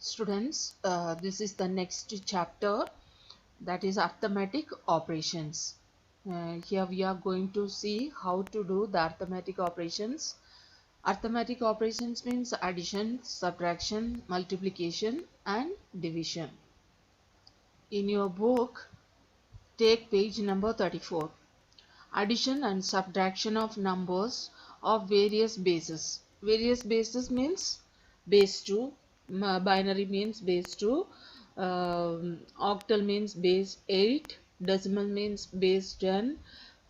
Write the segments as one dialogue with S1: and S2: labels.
S1: Students, this is the next chapter, that is arithmetic operations. Here we are going to see how to do the arithmetic operations. Arithmetic operations means addition, subtraction, multiplication and division. In your book, take page number 34. Addition and subtraction of numbers of various bases. Various bases means base 2, binary means base 2, octal means base 8, decimal means base 10,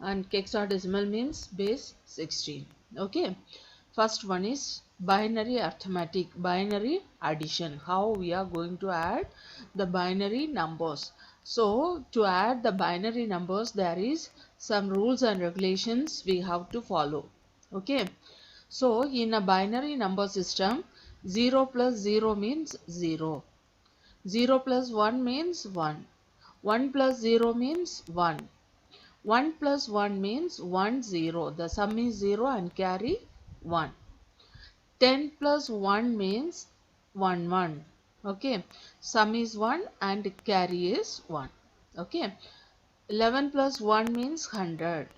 S1: and hexadecimal means base 16. Okay. First one is binary arithmetic, binary addition. How we are going to add the binary numbers. So to add the binary numbers, there is some rules and regulations we have to follow. Okay. So in a binary number system, 0 plus 0 means 0. 0 plus 1 means 1. 1 plus 0 means 1. 1 plus 1 means 1, 0. The sum is 0 and carry 1. 10 plus 1 means 1, 1. Okay. Sum is 1 and carry is 1. Okay. 11 plus 1 means 100.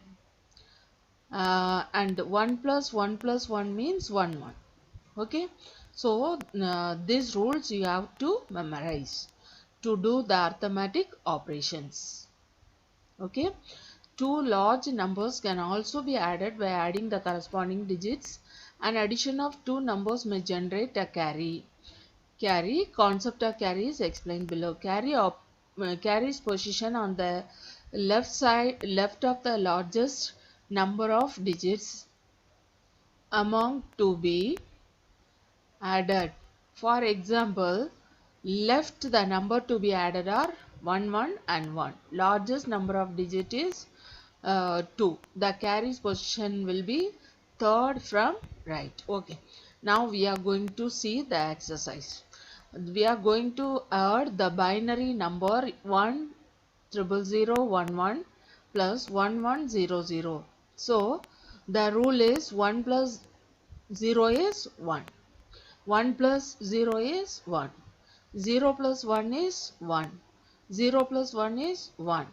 S1: And 1 plus 1 plus 1 means 1, 1. Okay. So, these rules you have to memorize to do the arithmetic operations. Okay. Two large numbers can also be added by adding the corresponding digits. An addition of two numbers may generate a carry. Concept of carry is explained below. Carry's position on the left of the largest number of digits among to be added. For example, left the number to be added are 1, 1 and 1. Largest number of digit is 2. The carry's position will be third from right. Okay. Now we are going to see the exercise. We are going to add the binary number 1000111 plus 1100. So the rule is 1 plus 0 is 1. 1 plus 0 is 1. 0 plus 1 is 1. 0 plus 1 is 1.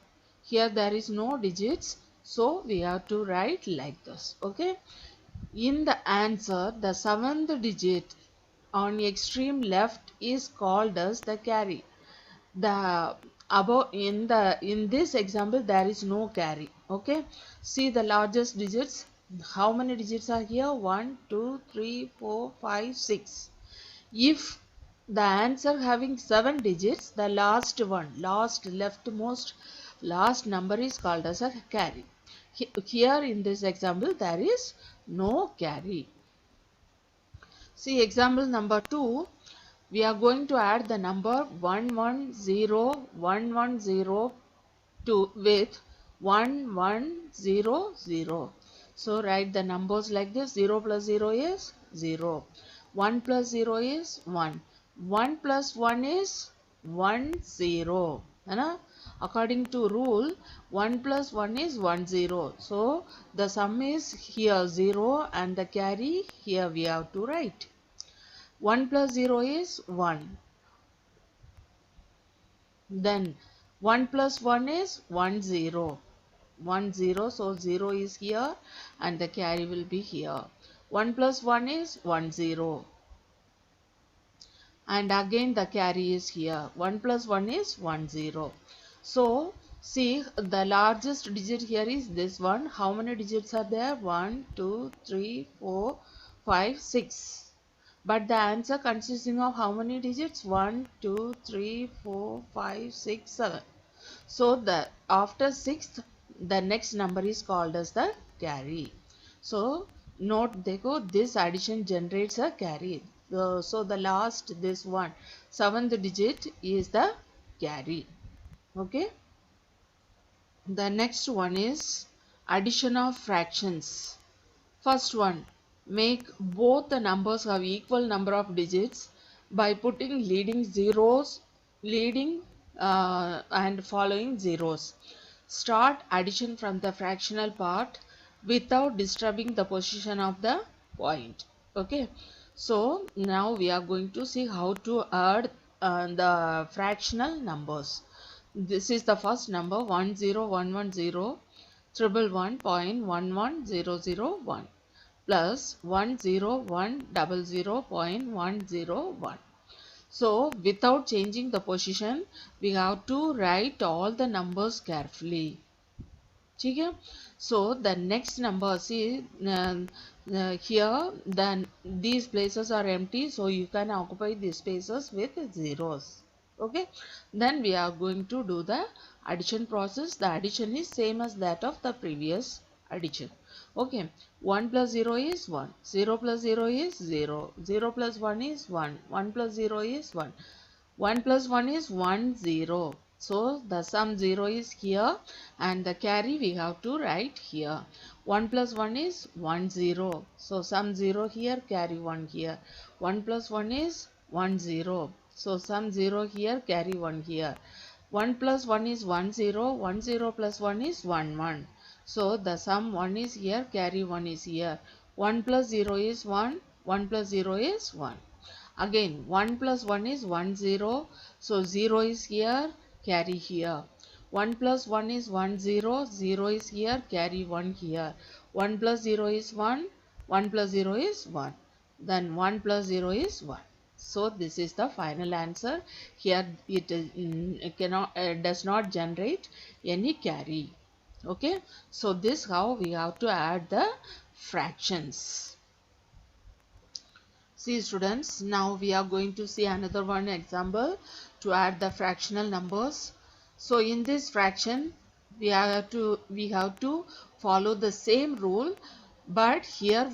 S1: Here there is no digits, so we have to write like this. Okay. In the answer, the seventh digit on extreme left is called as the carry. The above in this example there is no carry. Okay. See the largest digits. How many digits are here? 1, 2, 3, 4, 5, 6. If the answer having 7 digits, the last one, last leftmost last number is called as a carry. Here in this example there is no carry. See example number 2. We are going to add the number 110110 with 1100. So write the numbers like this. 0 plus 0 is 0. 1 plus 0 is 1. 1 plus 1 is 1, 0. According to rule, 1 plus 1 is 1, 0. So the sum is here 0 and the carry here we have to write. 1 plus 0 is 1. Then 1 plus 1 is 1, 0. 1, 0. So 0 is here and the carry will be here. 1 plus 1 is 1, 0. And again the carry is here. 1 plus 1 is 1, 0. So see the largest digit here is this one. How many digits are there? 1, 2, 3, 4, 5, 6. But the answer consisting of how many digits? 1, 2, 3, 4, 5, 6, 7. So the after 6th, the next number is called as the carry. So note देखो this addition generates a carry. So the last this one 7th digit is the carry. Okay. The next one is addition of fractions. First one, make both the numbers have equal number of digits by putting leading and following zeros. Start addition from the fractional part without disturbing the position of the point. Okay. So now we are going to see how to add the fractional numbers. This is the first number 10111.11001 plus 10100.101. So without changing the position, we have to write all the numbers carefully. ठीक है? So the next number, see here then these places are empty, so you can occupy these spaces with zeros. Okay, then we are going to do the addition process. The addition is same as that of the previous addition. Okay, 1 plus 0 is 1, 0 plus 0 is 0, 0 plus 1 is 1, 1 plus 0 is 1, 1 plus 1 is 1, 0. So the sum 0 is here and the carry we have to write here. 1 plus 1 is 1, 0. So sum 0 here, carry 1 here. 1 plus 1 is 1, 0. So sum 0 here, carry 1 here. 1 plus 1 is 1, 0. 1, 0 plus 1 is 1, 1. So the sum 1 is here, carry 1 is here. 1 plus 0 is 1. 1 plus 0 is 1. Again 1 plus 1 is 1, 0. So 0 is here, carry here. 1 plus 1 is 1, 0. 0 is here, carry 1 here. 1 plus 0 is 1. 1 plus 0 is 1. Then 1 plus 0 is 1. So this is the final answer. Here it does not generate any carry. Okay. So this how we have to add the fractions. See students, now we are going to see another one example to add the fractional numbers. So in this fraction we have to follow the same rule, but here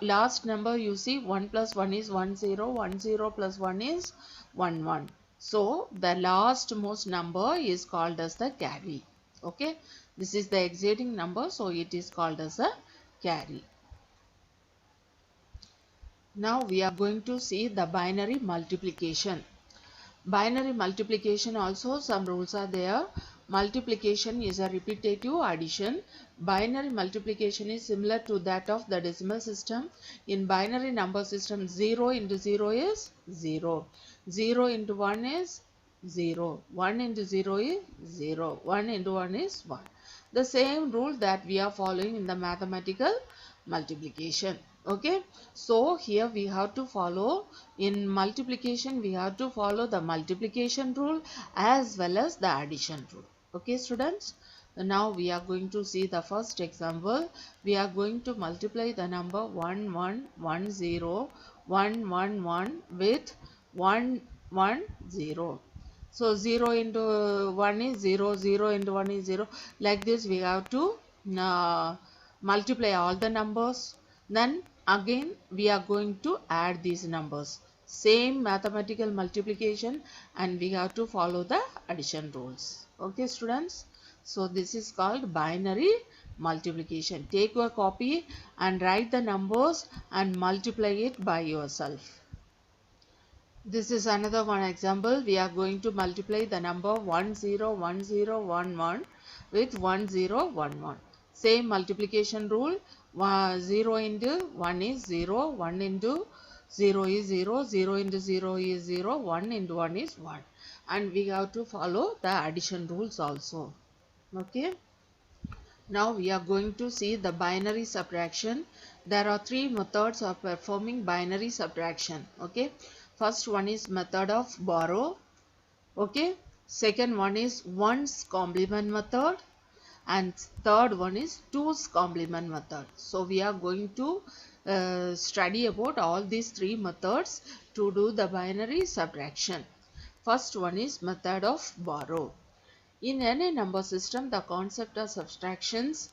S1: last number you see 1 plus 1 is 1, 0, 1, 0 plus 1 is 1, 1. So the last most number is called as the carry. Okay, this is the exiting number, so it is called as a carry. Now we are going to see the binary multiplication. Binary multiplication also some rules are there. Multiplication is a repetitive addition. Binary multiplication is similar to that of the decimal system. In binary number system 0 into 0 is 0. 0 into 1 is 0. 1 into 0 is 0. 1 into 1 is 1. The same rule that we are following in the mathematical multiplication. Okay, so here we have to follow, in multiplication we have to follow the multiplication rule as well as the addition rule. Okay students, now we are going to see the first example. We are going to multiply the number 1110 with 110. So 0 into 1 is 0, 0 into 1 is 0. Like this we have to multiply all the numbers. Then again we are going to add these numbers. Same mathematical multiplication, and we have to follow the addition rules. Okay students. So this is called binary multiplication. Take your copy and write the numbers and multiply it by yourself. This is another one example. We are going to multiply the number 101011 with 1011. Same multiplication rule. 0 into 1 is 0, 1 into 0 is 0, 0 into 0 is 0, 1 into 1 is 1. And we have to follow the addition rules also. Okay. Now we are going to see the binary subtraction. There are three methods of performing binary subtraction. Okay. First one is method of borrow. Okay. Second one is ones complement method. And third one is twos complement method. So we are going to study about all these three methods to do the binary subtraction. First one is method of borrow. In any number system, the concept of subtractions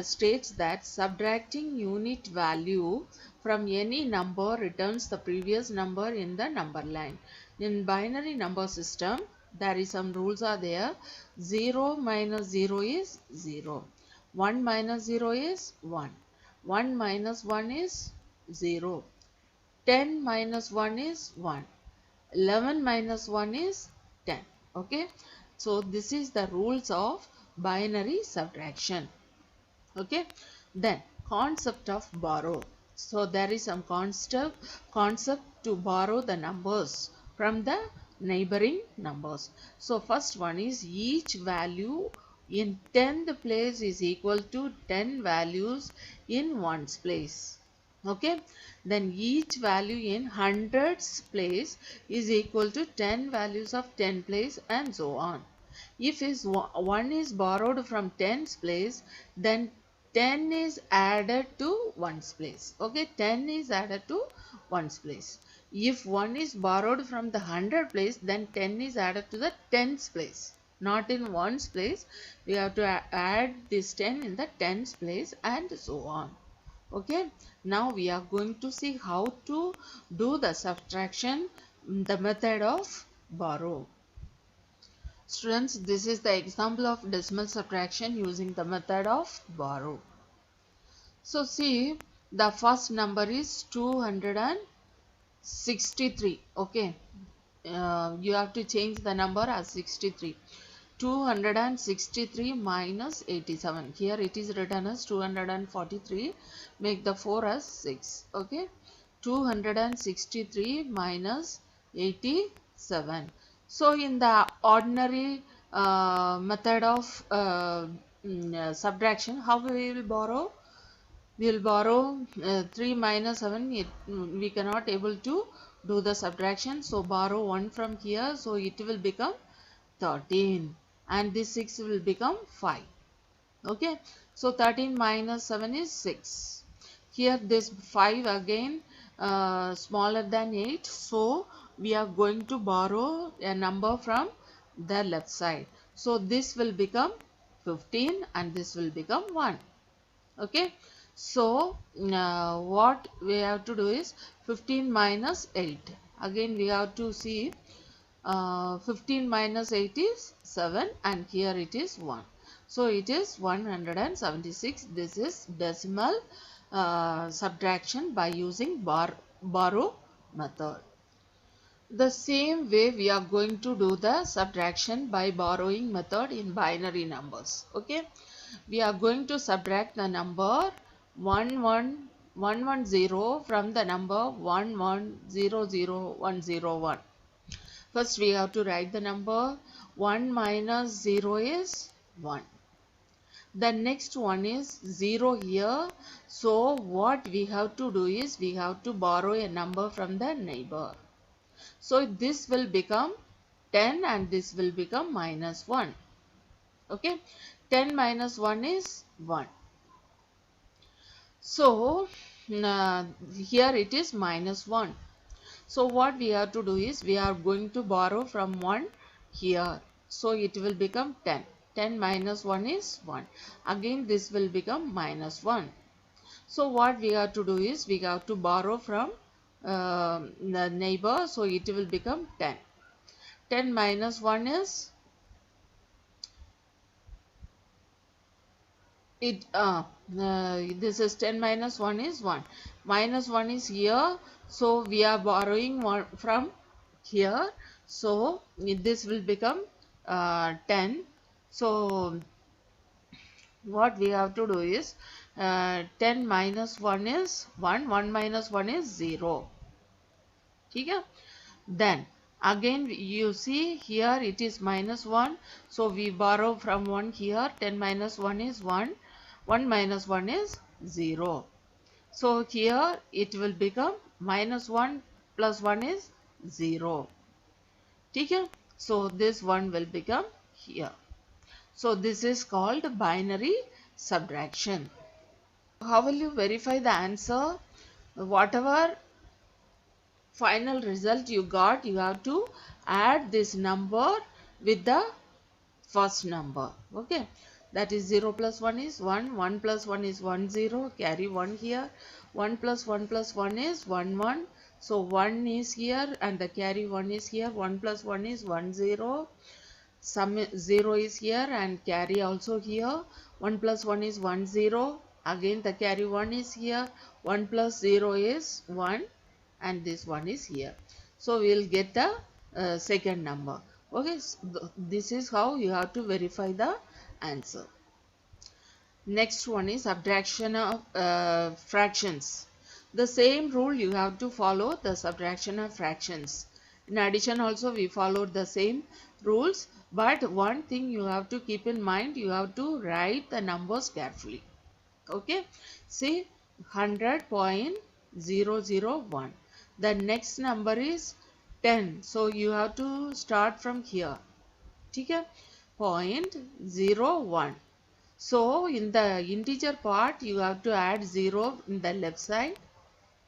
S1: states that subtracting unit value from any number returns the previous number in the number line. In binary number system, there is some rules are there. 0 minus 0 is 0. 1 minus 0 is 1. 1 minus 1 is 0. 10 minus 1 is 1. 11 minus 1 is 10. Okay. So this is the rules of binary subtraction. Okay. Then concept of borrow. So there is some concept to borrow the numbers from the neighboring numbers. So first one is each value in 10th place is equal to 10 values in ones place. Okay, then each value in hundreds place is equal to 10 values of 10 place, and so on. If one is borrowed from tens place, then 10 is added to ones place. Okay, 10 is added to ones place. If 1 is borrowed from the hundred place, then 10 is added to the tens place. Not in ones place. We have to add this 10 in the tens place, and so on. Okay, now we are going to see how to do the subtraction, the method of borrow. Students, this is the example of decimal subtraction using the method of borrow. So see, the first number is 263. Okay, you have to change the number as 63. 263 minus 87. Here it is written as 243. Make the 4 as 6. Okay, 263 minus 87. So in the ordinary method of subtraction, how we will borrow? We will borrow 3 minus 7. We cannot able to do the subtraction. So borrow 1 from here. So it will become 13. And this 6 will become 5. Okay. So 13 minus 7 is 6. Here this 5 again smaller than 8. So we are going to borrow a number from the left side. So this will become 15 and this will become 1. Okay. So what we have to do is 15 minus 8. Again we have to see 15 minus 8 is 7 and here it is 1. So it is 176. This is decimal subtraction by using borrow method. The same way we are going to do the subtraction by borrowing method in binary numbers. Okay, we are going to subtract the number 110 from the number 1100101. First we have to write the number 1 minus 0 is 1. The next one is 0 here. So what we have to do is we have to borrow a number from the neighbor. So this will become 10 and this will become minus 1. Okay, 10 minus 1 is 1. So here it is minus 1. So what we have to do is we are going to borrow from 1 here. So it will become 10. 10 minus 1 is 1. Again this will become minus 1. So what we have to do is we have to borrow from the neighbor. So it will become 10. 10 minus 1 is this is 10 minus 1 is 1. Minus 1 is here. So we are borrowing 1 from here. So this will become 10. So what we have to do is 10 minus 1 is 1. 1 minus 1 is 0. Okay? Then again you see here it is minus 1. So we borrow from 1 here. 10 minus 1 is 1. 1 minus 1 is 0. So here it will become minus 1 plus 1 is 0. Okay? So this 1 will become here. So this is called binary subtraction. How will you verify the answer? Whatever final result you got, you have to add this number with the first number. Okay, that is 0 plus 1 is 1, 1 plus 1 is 1, 0, carry 1 here, 1 plus 1 plus 1 is 1, 1. So 1 is here and the carry 1 is here, 1 plus 1 is 1, 0. Some 0 is here and carry also here. 1 plus 1 is 1, 0. Again the carry 1 is here. 1 plus 0 is 1 and this 1 is here. So we will get the second number. Okay, so this is how you have to verify the answer. Next one is subtraction of fractions. The same rule you have to follow the subtraction of fractions. In addition also we followed the same rules, but one thing you have to keep in mind, you have to write the numbers carefully. Okay, see 100.001. The next number is 10, so you have to start from here. Okay, 0.01. So in the integer part you have to add 0 in the left side,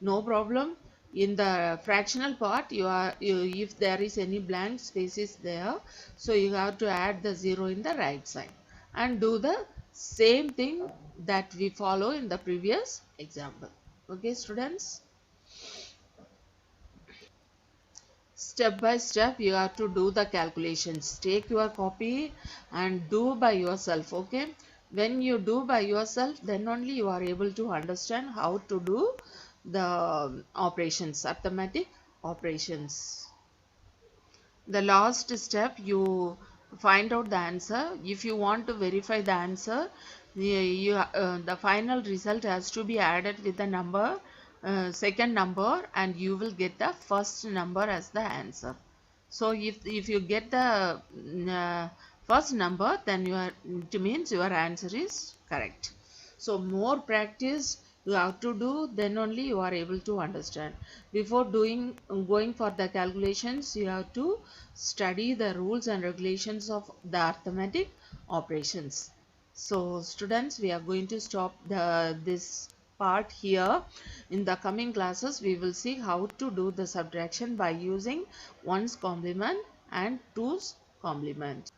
S1: no problem. In the fractional part if there is any blank spaces there, so you have to add the 0 in the right side and do the same thing that we follow in the previous example. Okay students, step by step you have to do the calculations. Take your copy and do by yourself. Okay, when you do by yourself, then only you are able to understand how to do the operations, arithmetic operations. The last step, you find out the answer. If you want to verify the answer, the final result has to be added with the number, second number, and you will get the first number as the answer. So if you get the first number, then it means your answer is correct. So more practice you have to do, then only you are able to understand. Before going for the calculations, you have to study the rules and regulations of the arithmetic operations. So students, we are going to stop this part here. In the coming classes we will see how to do the subtraction by using 1's complement and 2's complement.